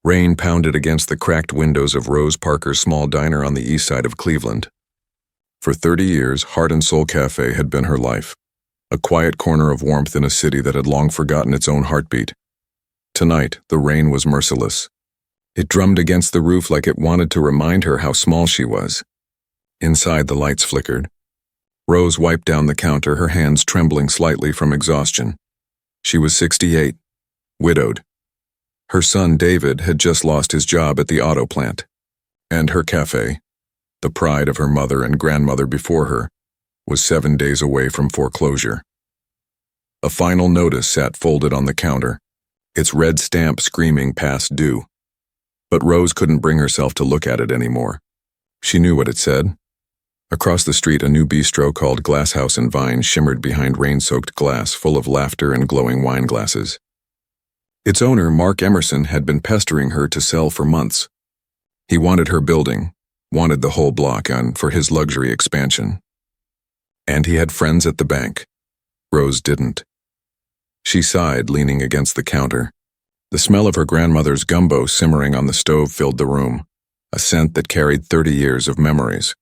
Rain pounded against the cracked windows of Rose Parker's small diner on the east side of Cleveland. For 30 years, Heart and Soul Café had been her life, a quiet corner of warmth in a city that had long forgotten its own heartbeat. Tonight, the rain was merciless. It drummed against the roof like it wanted to remind her how small she was. Inside, the lights flickered. Rose wiped down the counter, her hands trembling slightly from exhaustion. She was 68, widowed. Her son, David, had just lost his job at the auto plant. And her cafe, the pride of her mother and grandmother before her, was 7 days away from foreclosure. A final notice sat folded on the counter, its red stamp screaming past due. But Rose couldn't bring herself to look at it anymore. She knew what it said. Across the street, a new bistro called Glass House and Vine shimmered behind rain-soaked glass full of laughter and glowing wine glasses. Its owner, Mark Emerson, had been pestering her to sell for months. He wanted her building, wanted the whole block for his luxury expansion. And he had friends at the bank. Rose didn't. She sighed, leaning against the counter. The smell of her grandmother's gumbo simmering on the stove filled the room, a scent that carried 30 years of memories.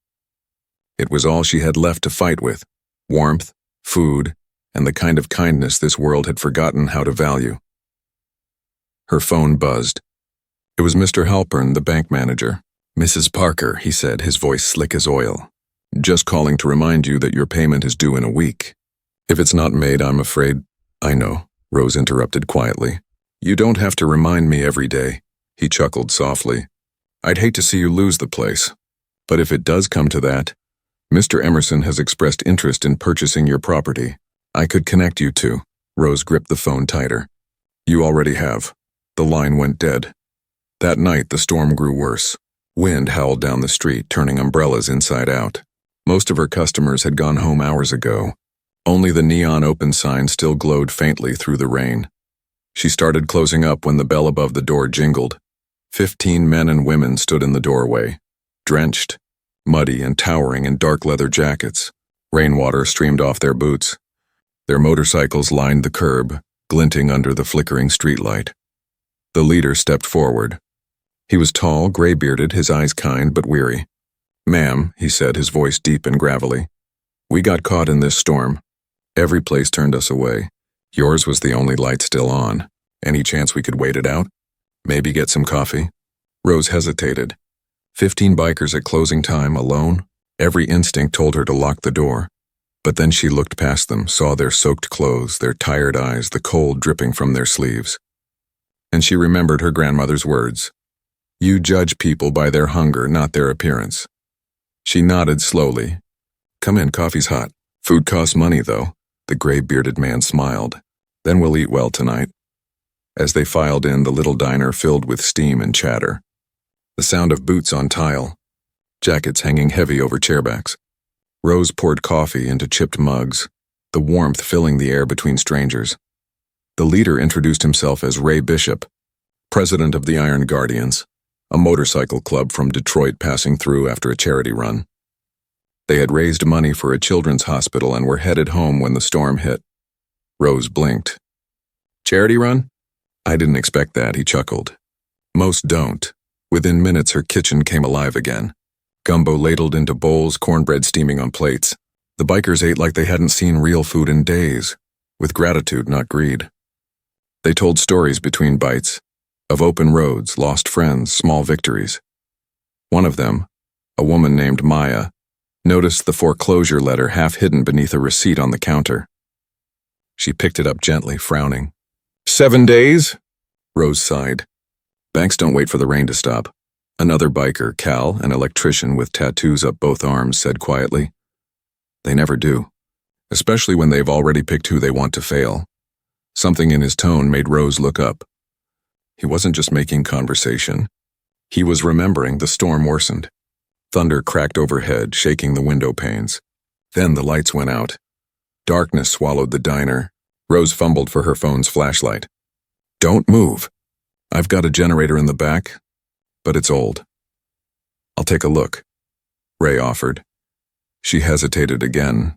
It was all she had left to fight with: warmth, food, and the kind of kindness this world had forgotten how to value. Her phone buzzed. It was Mr. Halpern, the bank manager. "Mrs. Parker," he said, his voice slick as oil. "Just calling to remind you that your payment is due in a week. If it's not made, I'm afraid—" "I know," Rose interrupted quietly. "You don't have to remind me every day." He chuckled softly. "I'd hate to see you lose the place. But if it does come to that, Mr. Emerson has expressed interest in purchasing your property. I could connect you two." Rose gripped the phone tighter. "You already have." The line went dead. That night, the storm grew worse. Wind howled down the street, turning umbrellas inside out. Most of her customers had gone home hours ago. Only the neon open sign still glowed faintly through the rain. She started closing up when the bell above the door jingled. 15 men and women stood in the doorway, drenched, muddy and towering in dark leather jackets. Rainwater streamed off their boots. Their motorcycles lined the curb, glinting under the flickering streetlight. The leader stepped forward. He was tall, gray-bearded, his eyes kind but weary. "Ma'am," he said, his voice deep and gravelly, "we got caught in this storm. Every place turned us away. Yours was the only light still on. Any chance we could wait it out? Maybe get some coffee?" Rose hesitated. 15 bikers at closing time, alone? Every instinct told her to lock the door. But then she looked past them, saw their soaked clothes, their tired eyes, the cold dripping from their sleeves. And she remembered her grandmother's words. "You judge people by their hunger, not their appearance." She nodded slowly. "Come in, coffee's hot. Food costs money, though." The gray-bearded man smiled. "Then we'll eat well tonight." As they filed in, the little diner filled with steam and chatter. The sound of boots on tile, jackets hanging heavy over chairbacks. Rose poured coffee into chipped mugs, the warmth filling the air between strangers. The leader introduced himself as Ray Bishop, president of the Iron Guardians, a motorcycle club from Detroit passing through after a charity run. They had raised money for a children's hospital and were headed home when the storm hit. Rose blinked. "Charity run?" "I didn't expect that," he chuckled. "Most don't." Within minutes, her kitchen came alive again. Gumbo ladled into bowls, cornbread steaming on plates. The bikers ate like they hadn't seen real food in days, with gratitude, not greed. They told stories between bites, of open roads, lost friends, small victories. One of them, a woman named Maya, noticed the foreclosure letter half hidden beneath a receipt on the counter. She picked it up gently, frowning. 7 days? Rose sighed. Banks don't wait for the rain to stop. Another biker, Cal, an electrician with tattoos up both arms, said quietly. They never do, especially when they've already picked who they want to fail. Something in his tone made Rose look up. He wasn't just making conversation. He was remembering. The storm worsened. Thunder cracked overhead, shaking the window panes. Then the lights went out. Darkness swallowed the diner. Rose fumbled for her phone's flashlight. Don't move. I've got a generator in the back, but it's old. I'll take a look, Ray offered. She hesitated again,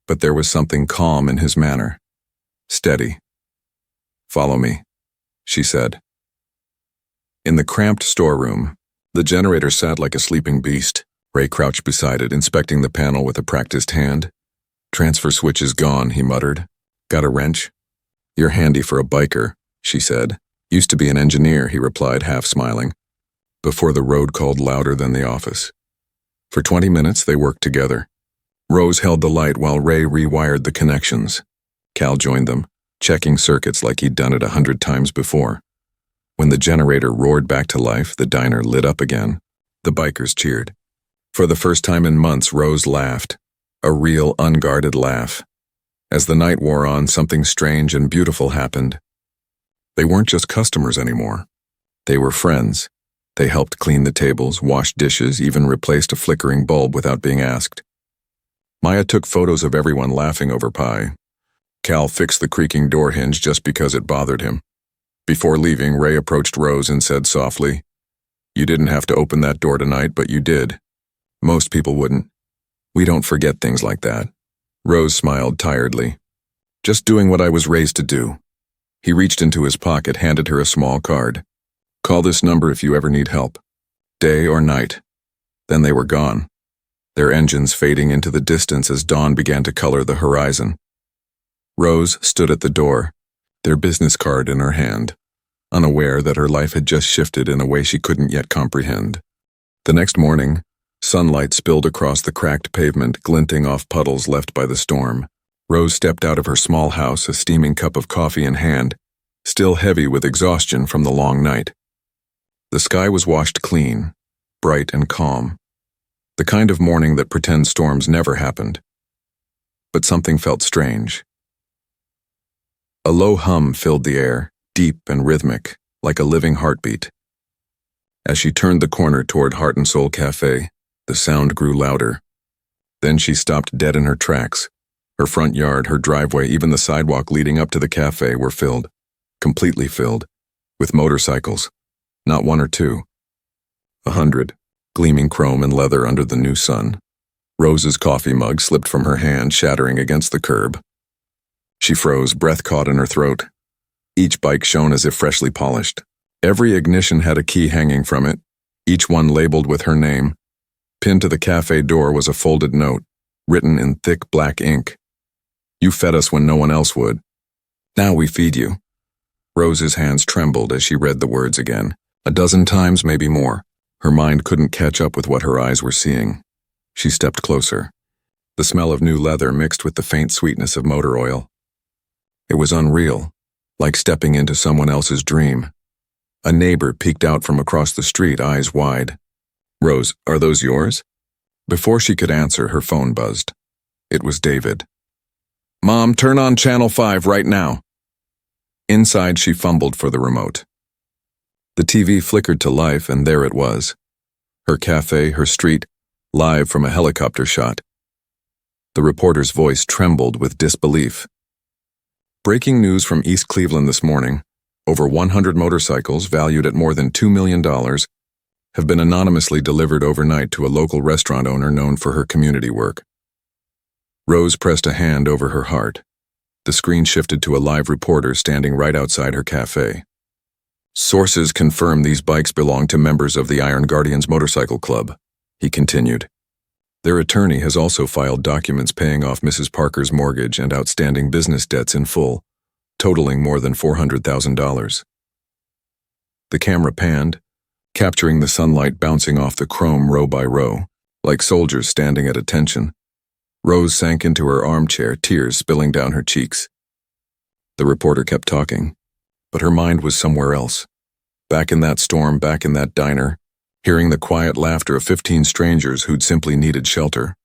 but there was something calm in his manner. Steady. Follow me, she said. In the cramped storeroom, the generator sat like a sleeping beast. Ray crouched beside it, inspecting the panel with a practiced hand. "Transfer switch is gone," he muttered. "Got a wrench?" "You're handy for a biker," she said. "Used to be an engineer," he replied, half smiling. Before the road called louder than the office. For 20 minutes, they worked together. Rose held the light while Ray rewired the connections. Cal joined them, checking circuits like he'd done it 100 times before. When the generator roared back to life, the diner lit up again. The bikers cheered. For the first time in months, Rose laughed. A real, unguarded laugh. As the night wore on, something strange and beautiful happened. They weren't just customers anymore. They were friends. They helped clean the tables, washed dishes, even replaced a flickering bulb without being asked. Maya took photos of everyone laughing over pie. Cal fixed the creaking door hinge just because it bothered him. Before leaving, Ray approached Rose and said softly, "You didn't have to open that door tonight, but you did. Most people wouldn't. We don't forget things like that." Rose smiled tiredly. "Just doing what I was raised to do." He reached into his pocket, handed her a small card. "Call this number if you ever need help. Day or night." Then they were gone, their engines fading into the distance as dawn began to color the horizon. Rose stood at the door, their business card in her hand, unaware that her life had just shifted in a way she couldn't yet comprehend. The next morning, sunlight spilled across the cracked pavement, glinting off puddles left by the storm. Rose stepped out of her small house, a steaming cup of coffee in hand, still heavy with exhaustion from the long night. The sky was washed clean, bright and calm, the kind of morning that pretends storms never happened. But something felt strange. A low hum filled the air, deep and rhythmic, like a living heartbeat. As she turned the corner toward Heart and Soul Café, the sound grew louder. Then she stopped dead in her tracks. Her front yard, her driveway, even the sidewalk leading up to the cafe were filled, completely filled, with motorcycles. Not one or two. 100, gleaming chrome and leather under the new sun. Rose's coffee mug slipped from her hand, shattering against the curb. She froze, breath caught in her throat. Each bike shone as if freshly polished. Every ignition had a key hanging from it, each one labeled with her name. Pinned to the cafe door was a folded note, written in thick black ink. "You fed us when no one else would. Now we feed you." Rose's hands trembled as she read the words again. A dozen times, maybe more. Her mind couldn't catch up with what her eyes were seeing. She stepped closer. The smell of new leather mixed with the faint sweetness of motor oil. It was unreal, like stepping into someone else's dream. A neighbor peeked out from across the street, eyes wide. "Rose, are those yours?" Before she could answer, her phone buzzed. It was David. "Mom, turn on Channel 5 right now." Inside, she fumbled for the remote. The TV flickered to life, and there it was. Her cafe, her street, live from a helicopter shot. The reporter's voice trembled with disbelief. "Breaking news from East Cleveland this morning. Over 100 motorcycles, valued at more than $2 million, have been anonymously delivered overnight to a local restaurant owner known for her community work." Rose pressed a hand over her heart. The screen shifted to a live reporter standing right outside her cafe. "Sources confirm these bikes belong to members of the Iron Guardians Motorcycle Club," he continued. "Their attorney has also filed documents paying off Mrs. Parker's mortgage and outstanding business debts in full, totaling more than $400,000. The camera panned, capturing the sunlight bouncing off the chrome row by row, like soldiers standing at attention. Rose sank into her armchair, tears spilling down her cheeks. The reporter kept talking, but her mind was somewhere else. Back in that storm, back in that diner, hearing the quiet laughter of 15 strangers who'd simply needed shelter.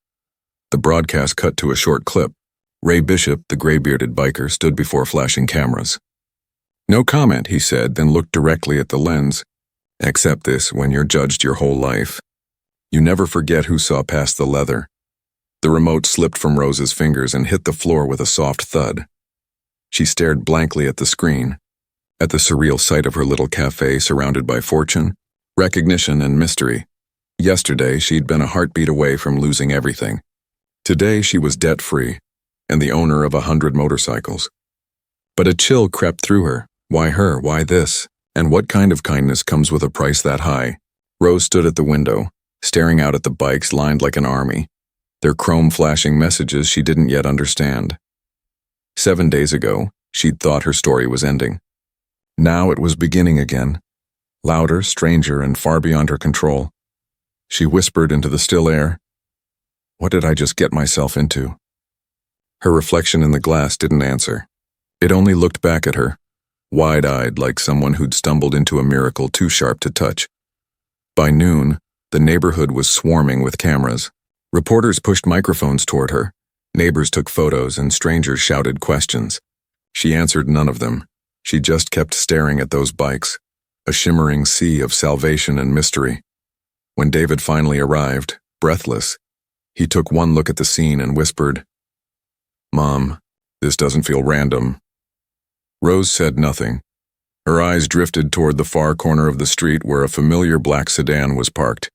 The broadcast cut to a short clip. Ray Bishop, the gray-bearded biker, stood before flashing cameras. "No comment," he said, then looked directly at the lens. "Accept this when you're judged your whole life. You never forget who saw past the leather." The remote slipped from Rose's fingers and hit the floor with a soft thud. She stared blankly at the screen, at the surreal sight of her little cafe surrounded by fortune, recognition, and mystery. Yesterday, she'd been a heartbeat away from losing everything. Today, she was debt-free and the owner of 100 motorcycles. But a chill crept through her. Why her? Why this? And what kind of kindness comes with a price that high? Rose stood at the window, staring out at the bikes lined like an army, their chrome flashing messages she didn't yet understand. 7 days ago, she'd thought her story was ending. Now it was beginning again, louder, stranger, and far beyond her control. She whispered into the still air, "What did I just get myself into?" Her reflection in the glass didn't answer. It only looked back at her, wide-eyed like someone who'd stumbled into a miracle too sharp to touch. By noon, the neighborhood was swarming with cameras. Reporters pushed microphones toward her. Neighbors took photos and strangers shouted questions. She answered none of them. She just kept staring at those bikes, a shimmering sea of salvation and mystery. When David finally arrived, breathless, he took one look at the scene and whispered, "Mom, this doesn't feel random." Rose said nothing. Her eyes drifted toward the far corner of the street where a familiar black sedan was parked.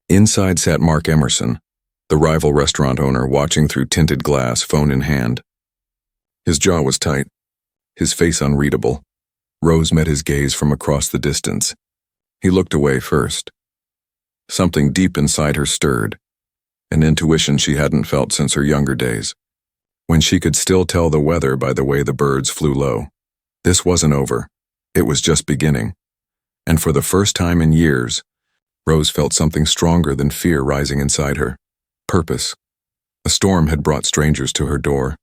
Inside sat Mark Emerson, the rival restaurant owner, watching through tinted glass, phone in hand. His jaw was tight, his face unreadable. Rose met his gaze from across the distance. He looked away first. Something deep inside her stirred, an intuition she hadn't felt since her younger days, when she could still tell the weather by the way the birds flew low. This wasn't over. It was just beginning. And for the first time in years, Rose felt something stronger than fear rising inside her. Purpose. A storm had brought strangers to her door.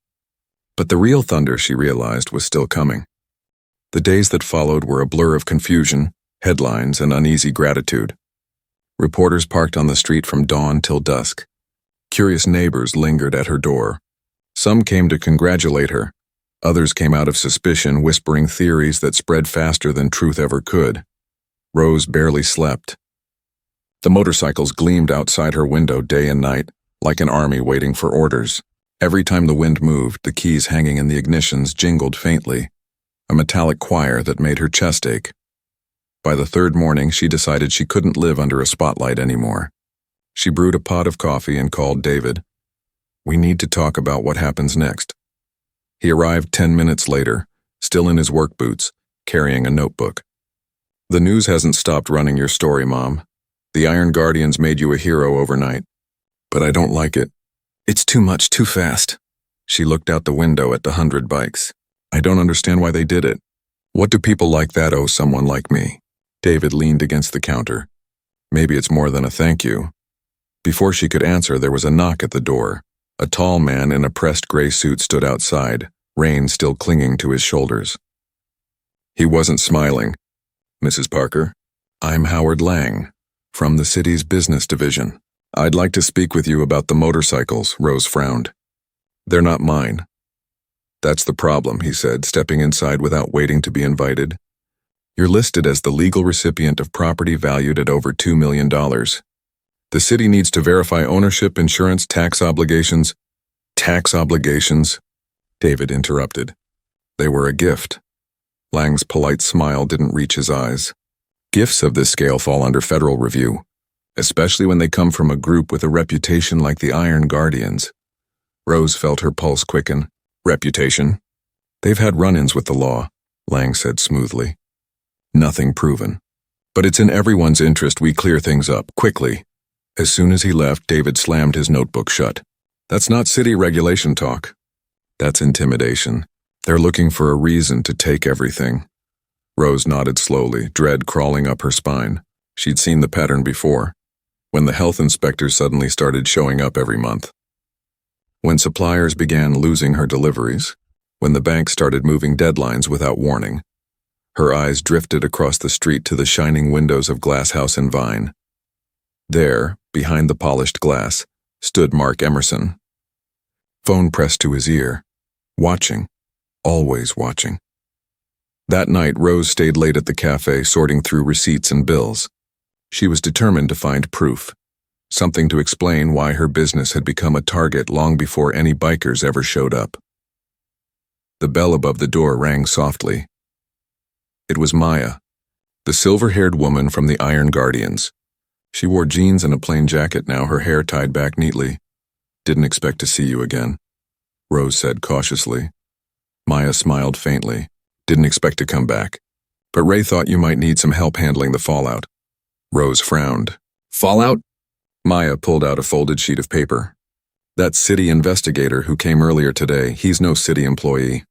But the real thunder, she realized, was still coming. The days that followed were a blur of confusion, headlines, and uneasy gratitude. Reporters parked on the street from dawn till dusk. Curious neighbors lingered at her door. Some came to congratulate her. Others came out of suspicion, whispering theories that spread faster than truth ever could. Rose barely slept. The motorcycles gleamed outside her window day and night, like an army waiting for orders. Every time the wind moved, the keys hanging in the ignitions jingled faintly, a metallic choir that made her chest ache. By the third morning, she decided she couldn't live under a spotlight anymore. She brewed a pot of coffee and called David. "We need to talk about what happens next." He arrived 10 minutes later, still in his work boots, carrying a notebook. "The news hasn't stopped running your story, Mom. The Iron Guardians made you a hero overnight. But I don't like it. It's too much, too fast." She looked out the window at the 100 bikes. "I don't understand why they did it. What do people like that owe someone like me?" David leaned against the counter. "Maybe it's more than a thank you." Before she could answer, there was a knock at the door. A tall man in a pressed gray suit stood outside, rain still clinging to his shoulders. He wasn't smiling. "Mrs. Parker, I'm Howard Lang, from the city's business division. I'd like to speak with you about the motorcycles." Rose frowned. "They're not mine." "That's the problem," he said, stepping inside without waiting to be invited. "You're listed as the legal recipient of property valued at over $2 million. The city needs to verify ownership, insurance, tax obligations." "Tax obligations?" David interrupted. "They were a gift." Lang's polite smile didn't reach his eyes. "Gifts of this scale fall under federal review, especially when they come from a group with a reputation like the Iron Guardians." Rose felt her pulse quicken. "Reputation?" "They've had run-ins with the law," Lang said smoothly. "Nothing proven. But it's in everyone's interest we clear things up, quickly." As soon as he left, David slammed his notebook shut. "That's not city regulation talk. That's intimidation. They're looking for a reason to take everything." Rose nodded slowly, dread crawling up her spine. She'd seen the pattern before, when the health inspectors suddenly started showing up every month, when suppliers began losing her deliveries, when the bank started moving deadlines without warning. Her eyes drifted across the street to the shining windows of Glass House and Vine. There, behind the polished glass, stood Mark Emerson. Phone pressed to his ear, watching, always watching. That night, Rose stayed late at the cafe, sorting through receipts and bills. She was determined to find proof, something to explain why her business had become a target long before any bikers ever showed up. The bell above the door rang softly. It was Maya, the silver-haired woman from the Iron Guardians. She wore jeans and a plain jacket now, her hair tied back neatly. "Didn't expect to see you again," Rose said cautiously. Maya smiled faintly. "Didn't expect to come back." but Ray thought you might need some help handling the fallout. Rose frowned. Fallout? Maya pulled out a folded sheet of paper. That city investigator who came earlier today, he's no city employee.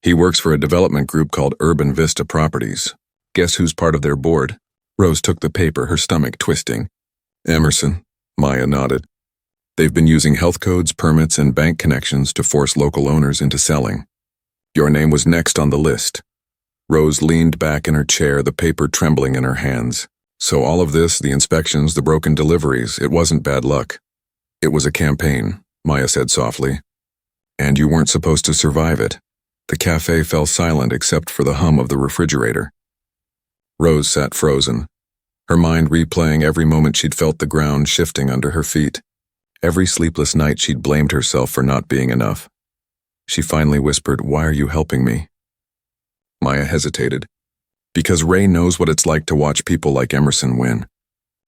He works for a development group called Urban Vista Properties. Guess who's part of their board? Rose took the paper, her stomach twisting. Emerson, Maya nodded. They've been using health codes, permits, and bank connections to force local owners into selling. Your name was next on the list. Rose leaned back in her chair, the paper trembling in her hands. So all of this, the inspections, the broken deliveries, it wasn't bad luck. It was a campaign, Maya said softly. And you weren't supposed to survive it. The cafe fell silent except for the hum of the refrigerator. Rose sat frozen, her mind replaying every moment she'd felt the ground shifting under her feet. Every sleepless night she'd blamed herself for not being enough. She finally whispered, "Why are you helping me?" Maya hesitated. Because Ray knows what it's like to watch people like Emerson win.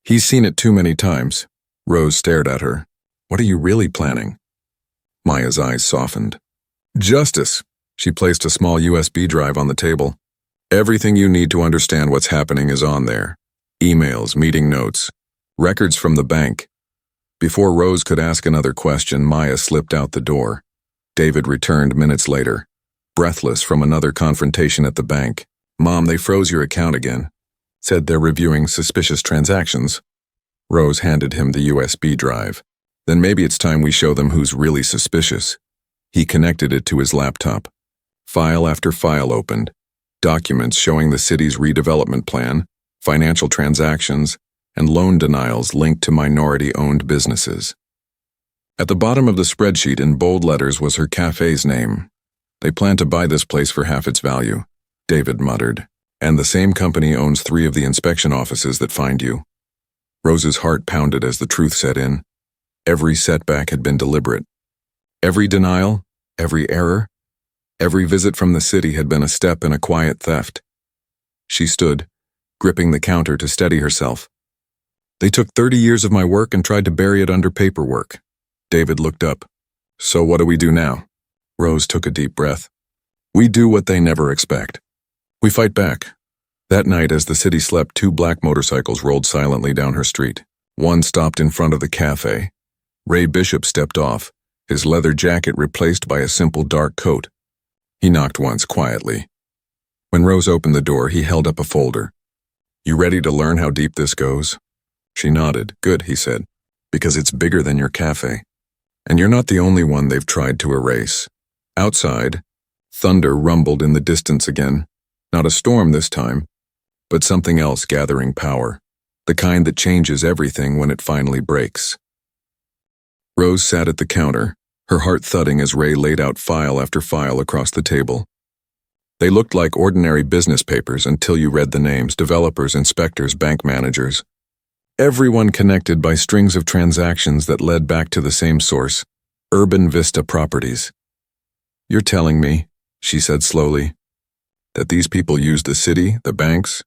He's seen it too many times. Rose stared at her. What are you really planning? Maya's eyes softened. Justice. She placed a small USB drive on the table. Everything you need to understand what's happening is on there. Emails, meeting notes, records from the bank. Before Rose could ask another question, Maya slipped out the door. David returned minutes later, breathless from another confrontation at the bank. Mom, they froze your account again. Said they're reviewing suspicious transactions. Rose handed him the USB drive. Then maybe it's time we show them who's really suspicious. He connected it to his laptop. File after file opened. Documents showing the city's redevelopment plan, financial transactions, and loan denials linked to minority-owned businesses. At the bottom of the spreadsheet in bold letters was her cafe's name. They plan to buy this place for half its value, David muttered. And the same company owns 3 of the inspection offices that find you. Rose's heart pounded as the truth set in. Every setback had been deliberate. Every denial, every error, every visit from the city had been a step in a quiet theft. She stood, gripping the counter to steady herself. They took 30 years of my work and tried to bury it under paperwork. David looked up. So what do we do now? Rose took a deep breath. We do what they never expect. We fight back. That night, as the city slept, 2 black motorcycles rolled silently down her street. One stopped in front of the cafe. Ray Bishop stepped off, his leather jacket replaced by a simple dark coat. He knocked once quietly. When Rose opened the door, he held up a folder. You ready to learn how deep this goes? She nodded. Good, he said, because it's bigger than your cafe. And you're not the only one they've tried to erase. Outside, thunder rumbled in the distance again. Not a storm this time, but something else gathering power, the kind that changes everything when it finally breaks. Rose sat at the counter, her heart thudding as Ray laid out file after file across the table. They looked like ordinary business papers until you read the names: developers, inspectors, bank managers. Everyone connected by strings of transactions that led back to the same source, Urban Vista Properties. You're telling me, she said slowly, that these people used the city, the banks,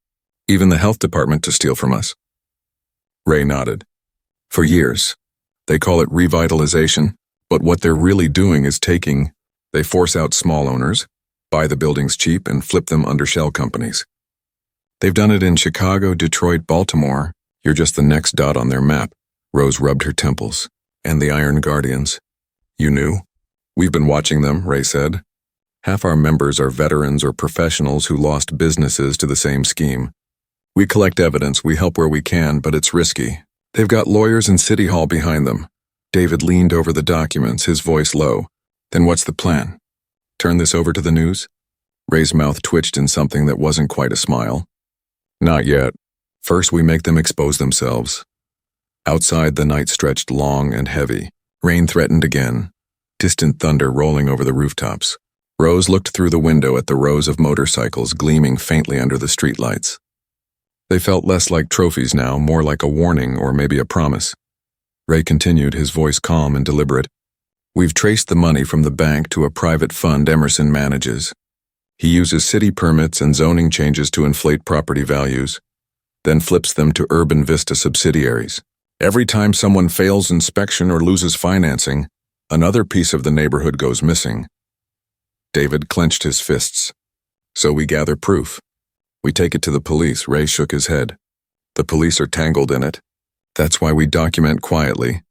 even the health department to steal from us? Ray nodded. For years. They call it revitalization, but what they're really doing is they force out small owners, buy the buildings cheap, and flip them under shell companies. They've done it in Chicago, Detroit, Baltimore. You're just the next dot on their map. Rose rubbed her temples. And the Iron Guardians. You knew? We've been watching them, Ray said. Half our members are veterans or professionals who lost businesses to the same scheme. We collect evidence, we help where we can, but it's risky. They've got lawyers in City Hall behind them. David leaned over the documents, his voice low. Then what's the plan? Turn this over to the news? Ray's mouth twitched in something that wasn't quite a smile. Not yet. First, we make them expose themselves. Outside, the night stretched long and heavy. Rain threatened again, distant thunder rolling over the rooftops. Rose looked through the window at the rows of motorcycles gleaming faintly under the streetlights. They felt less like trophies now, more like a warning or maybe a promise. Ray continued, his voice calm and deliberate. We've traced the money from the bank to a private fund Emerson manages. He uses city permits and zoning changes to inflate property values, then flips them to Urban Vista subsidiaries. Every time someone fails inspection or loses financing, another piece of the neighborhood goes missing. David clenched his fists. So we gather proof. We take it to the police. Ray shook his head. The police are tangled in it. That's why we document quietly,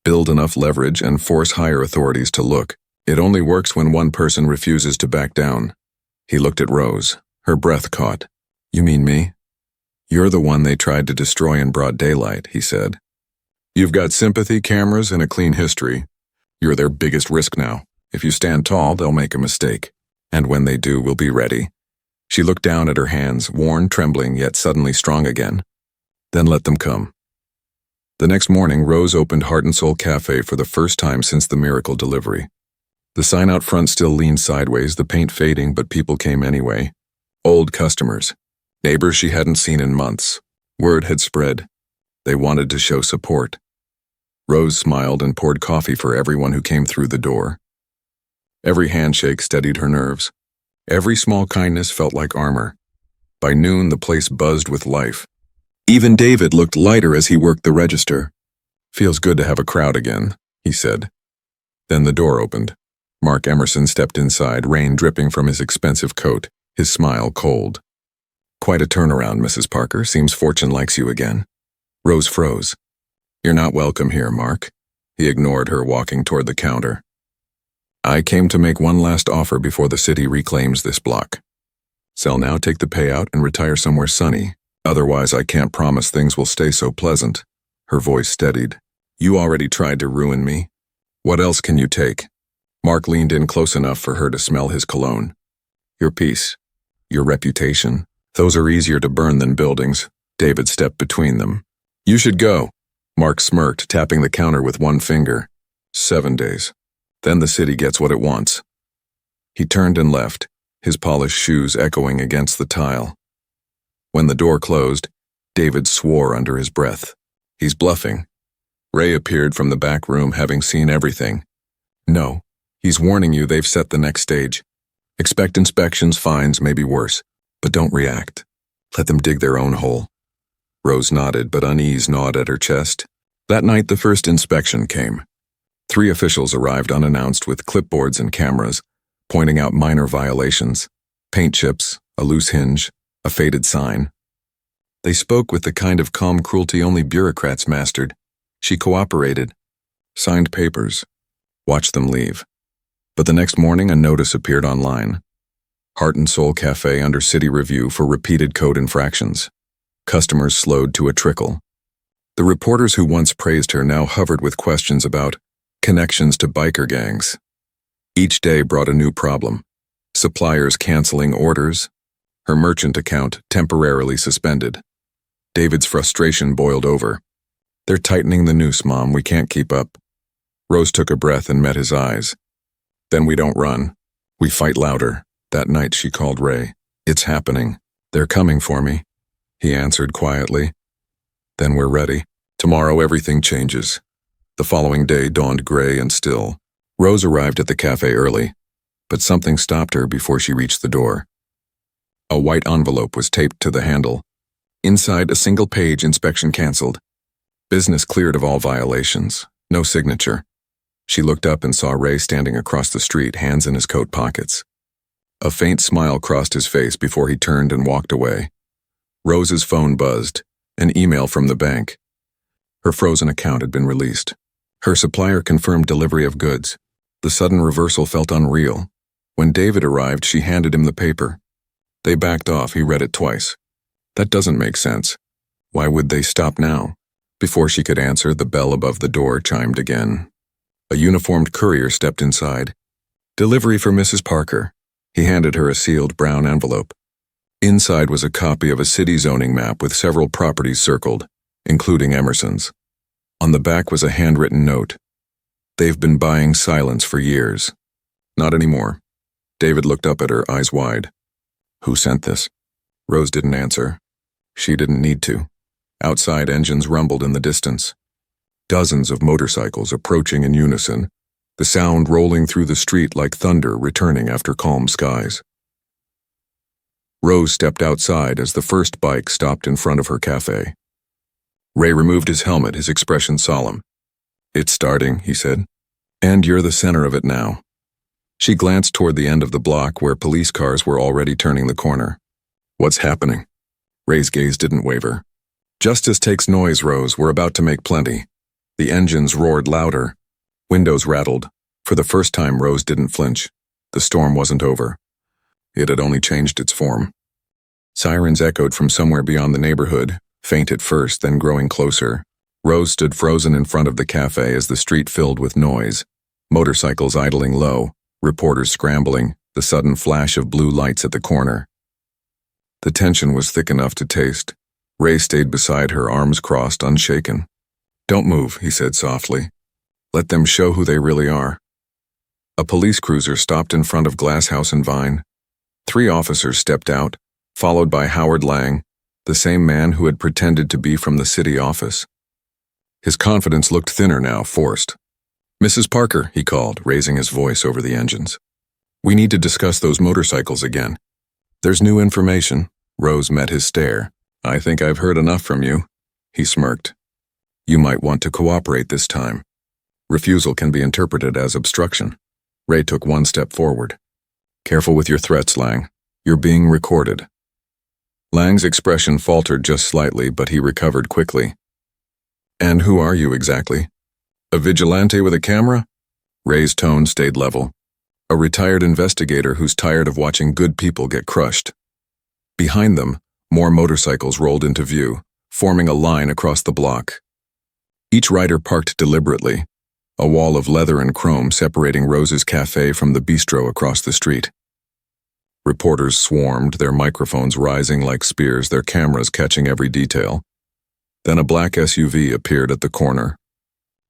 build enough leverage, and force higher authorities to look. It only works when one person refuses to back down. He looked at Rose. Her breath caught. You mean me? You're the one they tried to destroy in broad daylight, he said. You've got sympathy, cameras, and a clean history. You're their biggest risk now. If you stand tall, they'll make a mistake. And when they do, we'll be ready. She looked down at her hands, worn, trembling, yet suddenly strong again. Then let them come. The next morning, Rose opened Heart and Soul Café for the first time since the miracle delivery. The sign out front still leaned sideways, the paint fading, but people came anyway. Old customers. Neighbors she hadn't seen in months. Word had spread. They wanted to show support. Rose smiled and poured coffee for everyone who came through the door. Every handshake steadied her nerves. Every small kindness felt like armor. By noon, the place buzzed with life. Even David looked lighter as he worked the register. Feels good to have a crowd again, he said. Then the door opened. Mark Emerson stepped inside, rain dripping from his expensive coat, his smile cold. Quite a turnaround, Mrs. Parker. Seems fortune likes you again. Rose froze. You're not welcome here, Mark. He ignored her, walking toward the counter. I came to make one last offer before the city reclaims this block. Sell now, take the payout, and retire somewhere sunny. Otherwise, I can't promise things will stay so pleasant. Her voice steadied. You already tried to ruin me. What else can you take? Mark leaned in close enough for her to smell his cologne. Your peace. Your reputation. Those are easier to burn than buildings. David stepped between them. You should go. Mark smirked, tapping the counter with one finger. 7 days. Then the city gets what it wants. He turned and left, his polished shoes echoing against the tile. When the door closed, David swore under his breath. He's bluffing. Ray appeared from the back room, having seen everything. No, he's warning you they've set the next stage. Expect inspections, fines, maybe worse, but don't react. Let them dig their own hole. Rose nodded, but unease gnawed at her chest. That night, the first inspection came. 3 officials arrived unannounced with clipboards and cameras, pointing out minor violations, paint chips, a loose hinge, a faded sign. They spoke with the kind of calm cruelty only bureaucrats mastered. She cooperated, signed papers, watched them leave. But the next morning, a notice appeared online. Heart and Soul Café under city review for repeated code infractions. Customers slowed to a trickle. The reporters who once praised her now hovered with questions about connections to biker gangs. Each day brought a new problem. Suppliers canceling orders, her merchant account temporarily suspended. David's frustration boiled over. They're tightening the noose, Mom. We can't keep up. Rose took a breath and met his eyes. Then we don't run. We fight louder. That night she called Ray. It's happening. They're coming for me, he answered quietly. Then we're ready. Tomorrow everything changes. The following day dawned gray and still. Rose arrived at the cafe early, but something stopped her before she reached the door. A white envelope was taped to the handle. Inside, a single page, inspection canceled. Business cleared of all violations. No signature. She looked up and saw Ray standing across the street, hands in his coat pockets. A faint smile crossed his face before he turned and walked away. Rose's phone buzzed. An email from the bank. Her frozen account had been released. Her supplier confirmed delivery of goods. The sudden reversal felt unreal. When David arrived, she handed him the paper. They backed off. He read it twice. That doesn't make sense. Why would they stop now? Before she could answer, the bell above the door chimed again. A uniformed courier stepped inside. Delivery for Mrs. Parker. He handed her a sealed brown envelope. Inside was a copy of a city zoning map with several properties circled, including Emerson's. On the back was a handwritten note. They've been buying silence for years. Not anymore. David looked up at her, eyes wide. Who sent this? Rose didn't answer. She didn't need to. Outside, engines rumbled in the distance. Dozens of motorcycles approaching in unison, the sound rolling through the street like thunder returning after calm skies. Rose stepped outside as the first bike stopped in front of her cafe. Ray removed his helmet, his expression solemn. It's starting, he said. And you're the center of it now. She glanced toward the end of the block where police cars were already turning the corner. What's happening? Ray's gaze didn't waver. Justice takes noise, Rose. We're about to make plenty. The engines roared louder. Windows rattled. For the first time, Rose didn't flinch. The storm wasn't over. It had only changed its form. Sirens echoed from somewhere beyond the neighborhood, faint at first, then growing closer. Rose stood frozen in front of the cafe as the street filled with noise. Motorcycles idling low, reporters scrambling, the sudden flash of blue lights at the corner. The tension was thick enough to taste. Ray stayed beside her, arms crossed, unshaken. "Don't move," he said softly. "Let them show who they really are." A police cruiser stopped in front of Glass House and Vine. 3 officers stepped out, followed by Howard Lang, the same man who had pretended to be from the city office. His confidence looked thinner now, forced. "Mrs. Parker," he called, raising his voice over the engines. "We need to discuss those motorcycles again." "There's new information." Rose met his stare. "I think I've heard enough from you." He smirked. "You might want to cooperate this time. Refusal can be interpreted as obstruction." Ray took 1 step forward. "Careful with your threats, Lang. You're being recorded." Lang's expression faltered just slightly, but he recovered quickly. "And who are you exactly? A vigilante with a camera?" Ray's tone stayed level. "A retired investigator who's tired of watching good people get crushed." Behind them, more motorcycles rolled into view, forming a line across the block. Each rider parked deliberately, a wall of leather and chrome separating Rose's Café from the bistro across the street. Reporters swarmed, their microphones rising like spears, their cameras catching every detail. Then a black SUV appeared at the corner.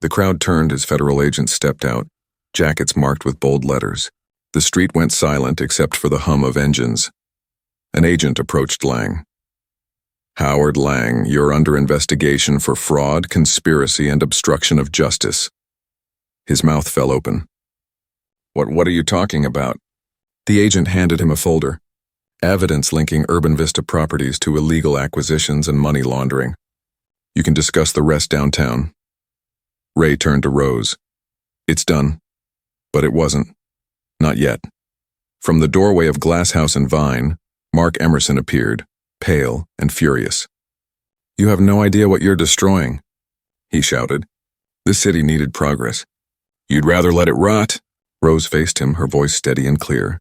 The crowd turned as federal agents stepped out, jackets marked with bold letters. The street went silent except for the hum of engines. An agent approached Lang. "Howard Lang, you're under investigation for fraud, conspiracy, and obstruction of justice." His mouth fell open. What are you talking about?" The agent handed him a folder. Evidence linking Urban Vista properties to illegal acquisitions and money laundering. "You can discuss the rest downtown." Ray turned to Rose. "It's done." But it wasn't. Not yet. From the doorway of Glass House and Vine, Mark Emerson appeared, pale and furious. "You have no idea what you're destroying," he shouted. "This city needed progress." "You'd rather let it rot?" Rose faced him, her voice steady and clear.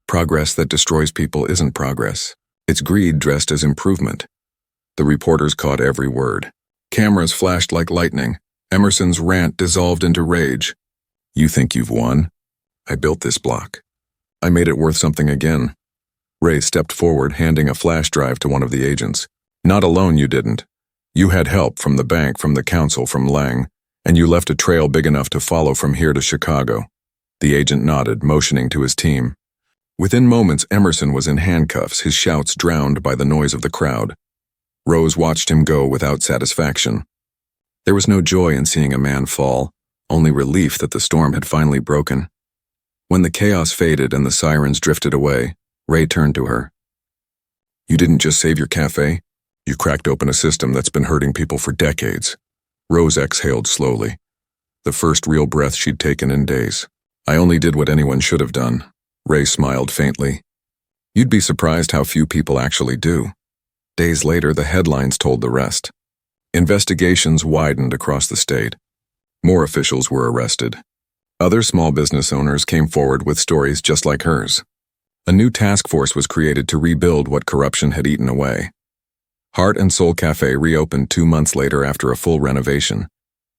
"Progress that destroys people isn't progress. It's greed dressed as improvement." The reporters caught every word. Cameras flashed like lightning. Emerson's rant dissolved into rage. "You think you've won? I built this block. I made it worth something again." Ray stepped forward, handing a flash drive to one of the agents. "Not alone, you didn't. You had help from the bank, from the council, from Lang, and you left a trail big enough to follow from here to Chicago." The agent nodded, motioning to his team. Within moments, Emerson was in handcuffs, his shouts drowned by the noise of the crowd. Rose watched him go without satisfaction. There was no joy in seeing a man fall, only relief that the storm had finally broken. When the chaos faded and the sirens drifted away, Ray turned to her. "You didn't just save your cafe, you cracked open a system that's been hurting people for decades." Rose exhaled slowly, the first real breath she'd taken in days. "I only did what anyone should have done." Ray smiled faintly. "You'd be surprised how few people actually do." Days later, the headlines told the rest. Investigations widened across the state. More officials were arrested. Other small business owners came forward with stories just like hers. A new task force was created to rebuild what corruption had eaten away. Heart and Soul Café reopened 2 months later after a full renovation,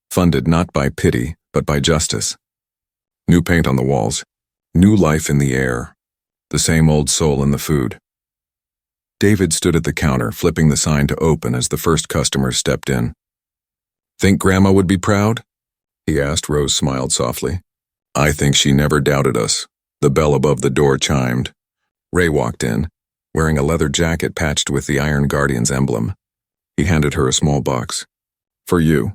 funded not by pity, but by justice. New paint on the walls, new life in the air, the same old soul in the food. David stood at the counter, flipping the sign to open as the first customer stepped in. "Think Grandma would be proud?" he asked. Rose smiled softly. "I think she never doubted us." The bell above the door chimed. Ray walked in, wearing a leather jacket patched with the Iron Guardian's emblem. He handed her a small box. "For you."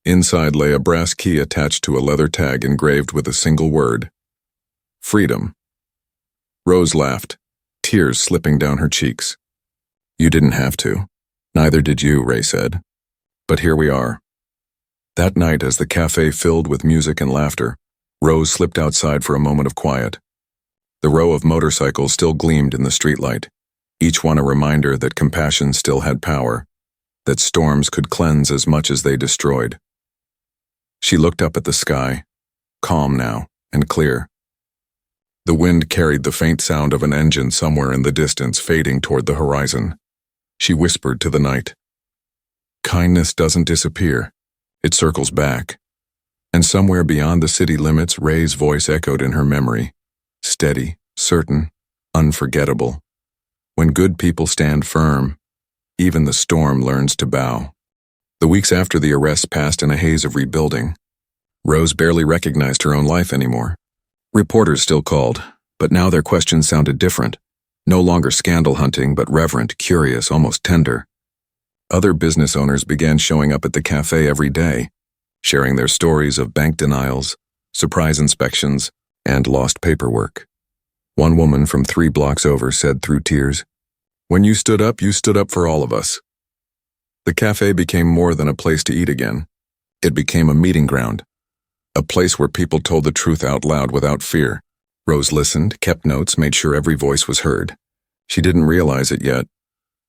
Inside lay a brass key attached to a leather tag engraved with a single word: freedom. Rose laughed, tears slipping down her cheeks. "You didn't have to. Neither did you," Ray said. "But here we are." That night, as the cafe filled with music and laughter, Rose slipped outside for a moment of quiet. The row of motorcycles still gleamed in the streetlight. each one a reminder that compassion still had power, that storms could cleanse as much as they destroyed. She looked up at the sky, calm now and clear. The wind carried the faint sound of an engine somewhere in the distance fading toward the horizon. She whispered to the night, "Kindness doesn't disappear, it circles back." And somewhere beyond the city limits, Ray's voice echoed in her memory, steady, certain, unforgettable. When good people stand firm, even the storm learns to bow. The weeks after the arrest passed in a haze of rebuilding. Rose barely recognized her own life anymore. Reporters still called, but now their questions sounded different. No longer scandal hunting, but reverent, curious, almost tender. Other business owners began showing up at the cafe every day, sharing their stories of bank denials, surprise inspections, and lost paperwork. One woman from 3 blocks over said through tears, "When you stood up for all of us." The cafe became more than a place to eat again. It became a meeting ground, a place where people told the truth out loud without fear. Rose listened, kept notes, made sure every voice was heard. She didn't realize it yet,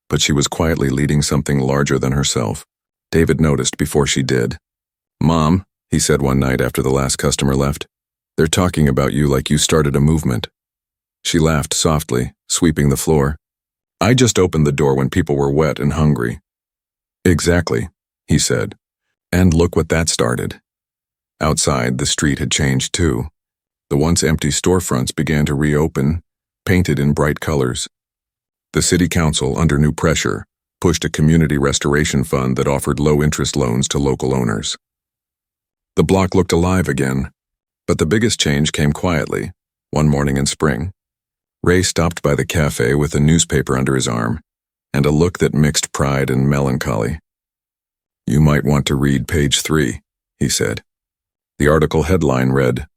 but she was quietly leading something larger than herself. David noticed before she did. "Mom," he said one night after the last customer left, "they're talking about you like you started a movement." She laughed softly, sweeping the floor. "I just opened the door when people were wet and hungry." "Exactly," he said. "And look what that started." Outside, the street had changed too. The once empty storefronts began to reopen, painted in bright colors. The city council, under new pressure, pushed a community restoration fund that offered low-interest loans to local owners. The block looked alive again, but the biggest change came quietly, one morning in spring. Ray stopped by the cafe with a newspaper under his arm, and a look that mixed pride and melancholy. "You might want to read page 3, he said. The article headline read,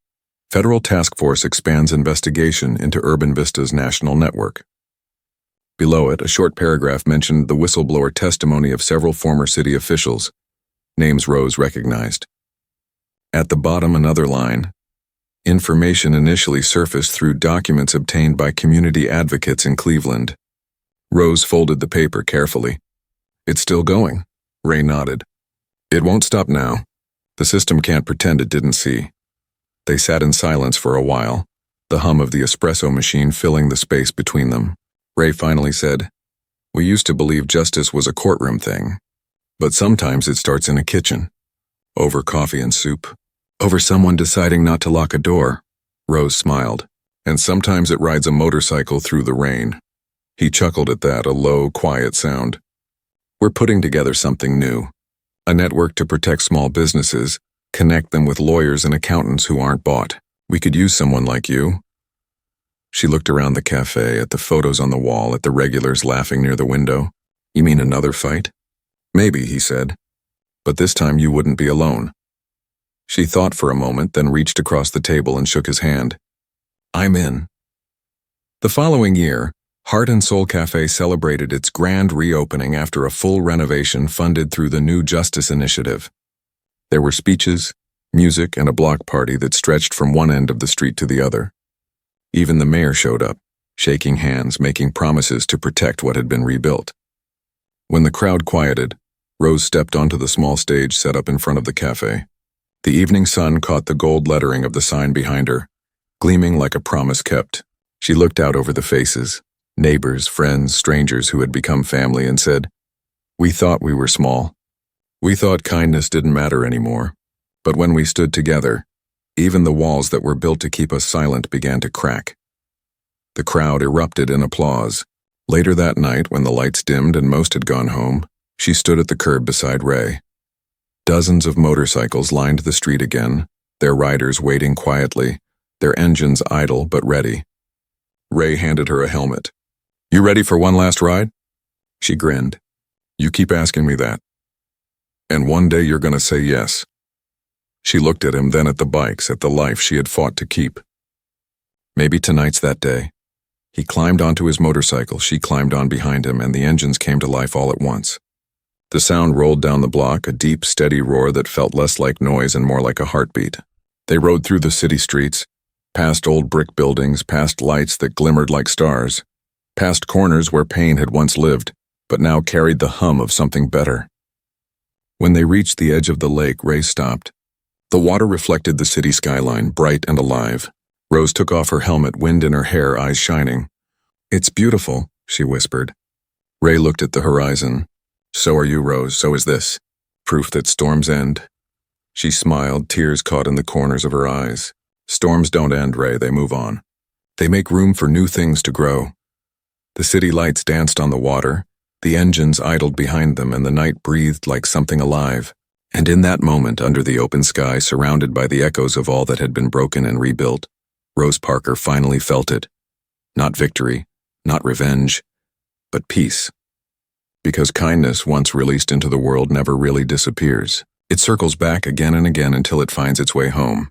"Federal Task Force Expands Investigation into Urban Vista's National Network." Below it, a short paragraph mentioned the whistleblower testimony of several former city officials, names Rose recognized. At the bottom, another line, "Information initially surfaced through documents obtained by community advocates in Cleveland." Rose folded the paper carefully. "It's still going," Ray nodded. "It won't stop now. The system can't pretend it didn't see." They sat in silence for a while, the hum of the espresso machine filling the space between them. Ray finally said, "We used to believe justice was a courtroom thing, but sometimes it starts in a kitchen, over coffee and soup, over someone deciding not to lock a door." Rose smiled. "And sometimes it rides a motorcycle through the rain." He chuckled at that, a low, quiet sound. "We're putting together something new, a network to protect small businesses, connect them with lawyers and accountants who aren't bought. We could use someone like you." She looked around the cafe, at the photos on the wall, at the regulars laughing near the window. "You mean another fight?" "Maybe," he said. "But this time you wouldn't be alone." She thought for a moment, then reached across the table and shook his hand. "I'm in." The following year, Heart and Soul Café celebrated its grand reopening after a full renovation funded through the New Justice Initiative. There were speeches, music, and a block party that stretched from one end of the street to the other. Even the mayor showed up, shaking hands, making promises to protect what had been rebuilt. When the crowd quieted, Rose stepped onto the small stage set up in front of the cafe. The evening sun caught the gold lettering of the sign behind her, gleaming like a promise kept. She looked out over the faces, neighbors, friends, strangers who had become family, and said, "We thought we were small. We thought kindness didn't matter anymore. But when we stood together, even the walls that were built to keep us silent began to crack." The crowd erupted in applause. Later that night, when the lights dimmed and most had gone home, she stood at the curb beside Ray. Dozens of motorcycles lined the street again, their riders waiting quietly, their engines idle but ready. Ray handed her a helmet. "You ready for one last ride?" She grinned. "You keep asking me that. And one day you're gonna say yes." She looked at him, then at the bikes, at the life she had fought to keep. Maybe tonight's that day. He climbed onto his motorcycle, she climbed on behind him, and the engines came to life all at once. The sound rolled down the block, a deep, steady roar that felt less like noise and more like a heartbeat. They rode through the city streets, past old brick buildings, past lights that glimmered like stars. past corners where pain had once lived, but now carried the hum of something better. When they reached the edge of the lake, Ray stopped. The water reflected the city skyline, bright and alive. Rose took off her helmet, wind in her hair, eyes shining. "It's beautiful," she whispered. Ray looked at the horizon. "So are you, Rose, so is this. Proof that storms end." She smiled, tears caught in the corners of her eyes. "Storms don't end, Ray, they move on. They make room for new things to grow." The city lights danced on the water, the engines idled behind them, and the night breathed like something alive. And in that moment, under the open sky, surrounded by the echoes of all that had been broken and rebuilt, Rose Parker finally felt it. Not victory, not revenge, but peace. Because kindness, once released into the world, never really disappears. It circles back again and again until it finds its way home.